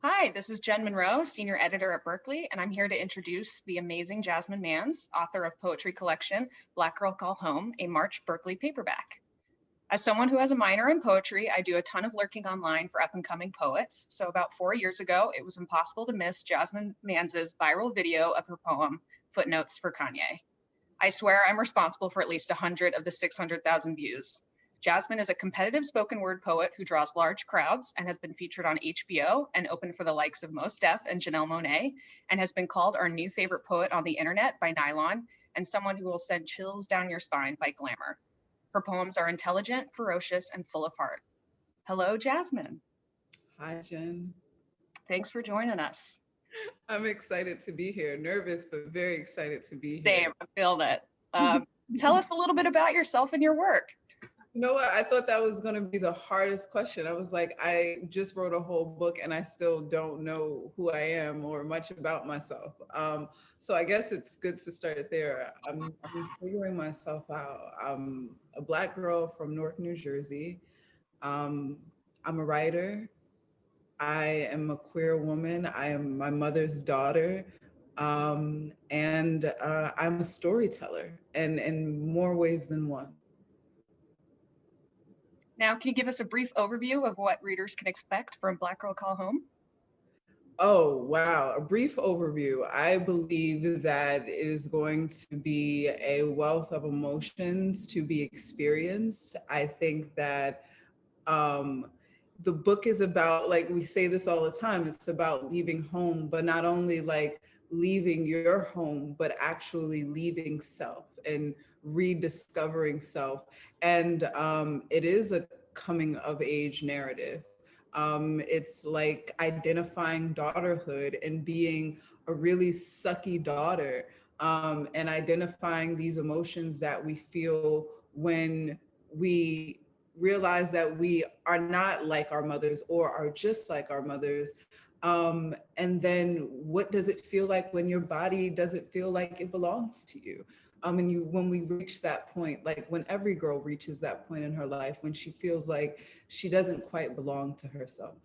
Hi, this is Jen Monroe, Senior Editor at Berkeley, and I'm here to introduce the amazing Jasmine Mans, author of poetry collection Black Girl Call Home, a March Berkeley paperback. As someone who has a minor in poetry, I do a ton of lurking online for up-and-coming poets. So about 4 years ago, it was impossible to miss Jasmine Mans's viral video of her poem, Footnotes for Kanye. I swear I'm responsible for at least 100 of the 600,000 views. Jasmine is a competitive spoken word poet who draws large crowds and has been featured on HBO and opened for the likes of Mos Def and Janelle Monáe, and has been called our new favorite poet on the internet by Nylon and someone who will send chills down your spine by Glamour. Her poems are intelligent, ferocious, and full of heart. Hello, Jasmine. Hi, Jen. Thanks for joining us. I'm excited to be here. Nervous, but very excited to be Same, here. I'm feeling it. Tell us a little bit about yourself and your work. You know what? I thought that was going to be the hardest question. I was like, I just wrote a whole book and I still don't know who I am or much about myself. So I guess it's good to start there. I'm figuring myself out. I'm a Black girl from Newark, New Jersey. Um, I'm a writer. I am a queer woman. I am my mother's daughter. And I'm a storyteller and in more ways than one. Now, can you give us a brief overview of what readers can expect from Black Girl Call Home? Oh, wow. A brief overview. I believe that it is going to be a wealth of emotions to be experienced. I think that um, the book is about, like we say this all the time, it's about leaving home, but not only like leaving your home, but actually leaving self and rediscovering self. And it is a coming of age narrative. It's like identifying daughterhood and being a really sucky daughter, and identifying these emotions that we feel when we realize that we are not like our mothers or are just like our mothers. And then what does it feel like when your body doesn't feel like it belongs to you? And when we reach that point, like when every girl reaches that point in her life, when she feels like she doesn't quite belong to herself,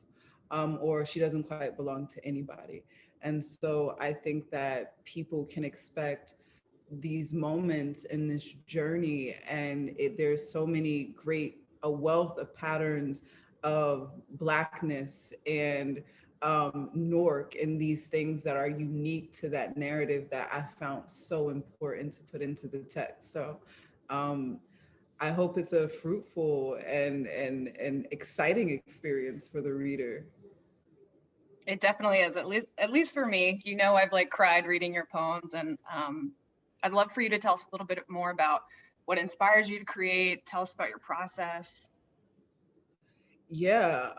or she doesn't quite belong to anybody. And so I think that people can expect these moments in this journey, and there's so many great, a wealth of patterns of Blackness and Nork, and these things that are unique to that narrative that I found so important to put into the text. So um, I hope it's a fruitful and exciting experience for the reader. It definitely is, at least for me. You know, I've like cried reading your poems, and I'd love for you to tell us a little bit more about what inspires you to create. Tell us about your process. Yeah.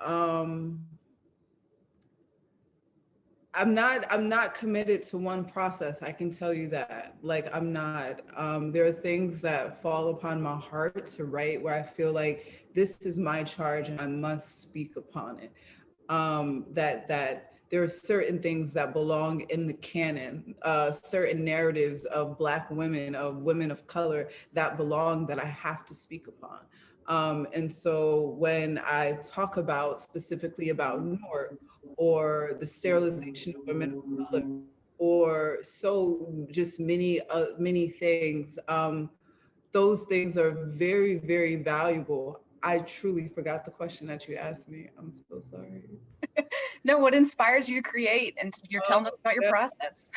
I'm not committed to one process. I can tell you that. Like I'm not. There are things that fall upon my heart to write where I feel like this is my charge and I must speak upon it. That there are certain things that belong in the canon, certain narratives of Black women, of women of color that belong, that I have to speak upon. And so when I talk about specifically about Newark, or the sterilization of women of color, or so just many things, those things are very, very valuable. I truly forgot the question that you asked me. I'm so sorry. No, what inspires you to create? And you're telling us about your Yeah, process.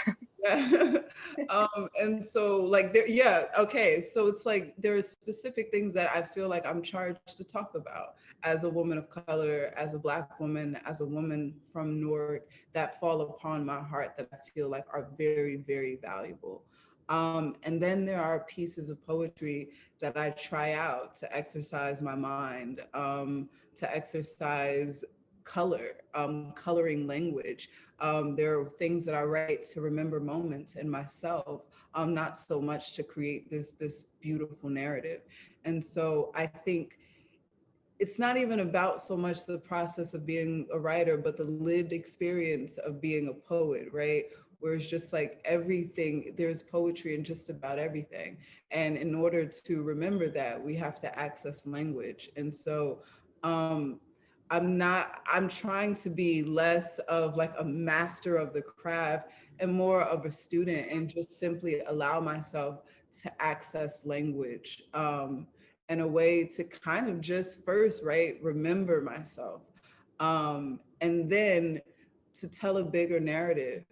yeah. And so like there, yeah, okay. So it's like there are specific things that I feel like I'm charged to talk about as a woman of color, as a Black woman, as a woman from Newark, that fall upon my heart that I feel like are very, very valuable. And then there are pieces of poetry that I try out to exercise my mind, to exercise color, coloring language. There are things that I write to remember moments in myself, not so much to create this beautiful narrative. And so I think it's not even about so much the process of being a writer, but the lived experience of being a poet, right? Where it's just like everything, there's poetry in just about everything. And in order to remember that, we have to access language. And so um, I'm trying to be less of like a master of the craft and more of a student, and just simply allow myself to access language in a way to kind of just first, right, remember myself. And then to tell a bigger narrative.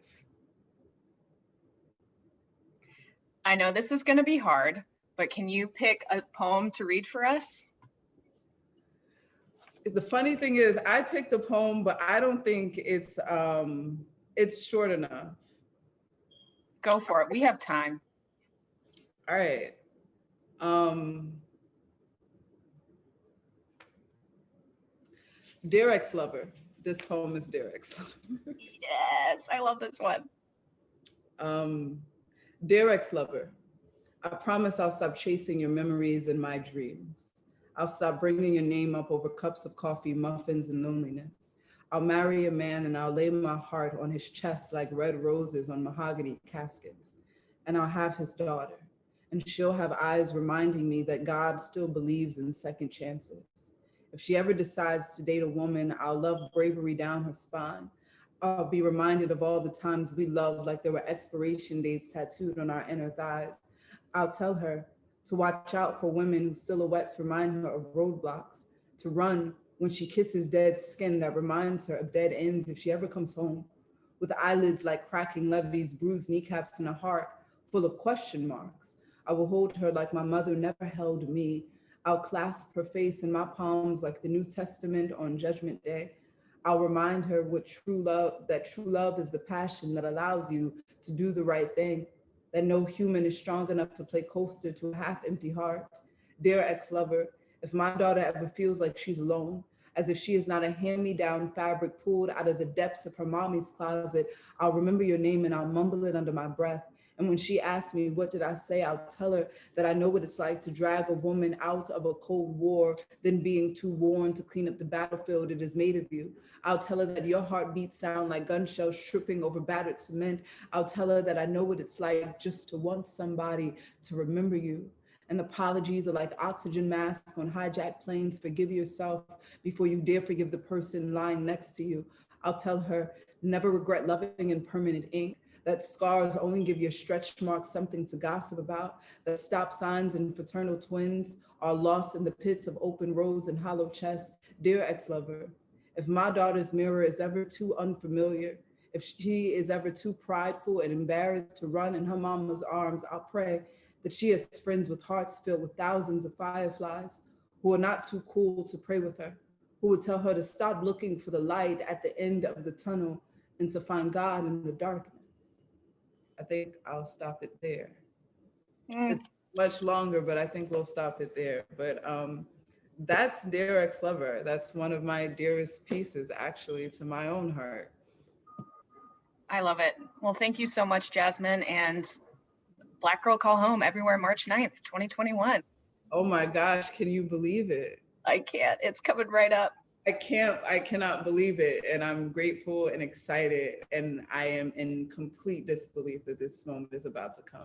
I know this is going to be hard, but can you pick a poem to read for us? The funny thing is, I picked a poem, but I don't think it's short enough. Go for it. We have time. All right. Um, Dear ex-lover. This poem is Dear ex-lover. Yes, I love this one. um, Dear ex-lover, I promise I'll stop chasing your memories and my dreams. I'll stop bringing your name up over cups of coffee, muffins, and loneliness. I'll marry a man and I'll lay my heart on his chest like red roses on mahogany caskets. And I'll have his daughter, and she'll have eyes reminding me that God still believes in second chances. If she ever decides to date a woman, I'll love bravery down her spine. I'll be reminded of all the times we loved like there were expiration dates tattooed on our inner thighs. I'll tell her to watch out for women whose silhouettes remind her of roadblocks, to run when she kisses dead skin that reminds her of dead ends if she ever comes home, with eyelids like cracking levees, bruised kneecaps, and a heart full of question marks. I will hold her like my mother never held me. I'll clasp her face in my palms like the New Testament on Judgment Day. I'll remind her that true love is the passion that allows you to do the right thing, that no human is strong enough to play coaster to a half empty heart. Dear ex-lover, if my daughter ever feels like she's alone, as if she is not a hand-me-down fabric pulled out of the depths of her mommy's closet, I'll remember your name and I'll mumble it under my breath. And when she asks me, what did I say? I'll tell her that I know what it's like to drag a woman out of a cold war, then being too worn to clean up the battlefield it has made of you. I'll tell her that your heartbeats sound like gun shells tripping over battered cement. I'll tell her that I know what it's like just to want somebody to remember you. And apologies are like oxygen masks on hijacked planes. Forgive yourself before you dare forgive the person lying next to you. I'll tell her, never regret loving in permanent ink, that scars only give your stretch marks something to gossip about, that stop signs and fraternal twins are lost in the pits of open roads and hollow chests. Dear ex-lover, if my daughter's mirror is ever too unfamiliar, if she is ever too prideful and embarrassed to run in her mama's arms, I'll pray that she has friends with hearts filled with thousands of fireflies who are not too cool to pray with her, who would tell her to stop looking for the light at the end of the tunnel and to find God in the darkness. I think I'll stop it there. Mm, It's much longer, but I think we'll stop it there. But that's Dear Ex-Lover. That's one of my dearest pieces, actually, to my own heart. I love it. Well, thank you so much, Jasmine. And Black Girl Call Home everywhere March 9th, 2021. Oh my gosh, can you believe it? I can't. It's coming right up. I cannot believe it. And I'm grateful and excited. And I am in complete disbelief that this moment is about to come.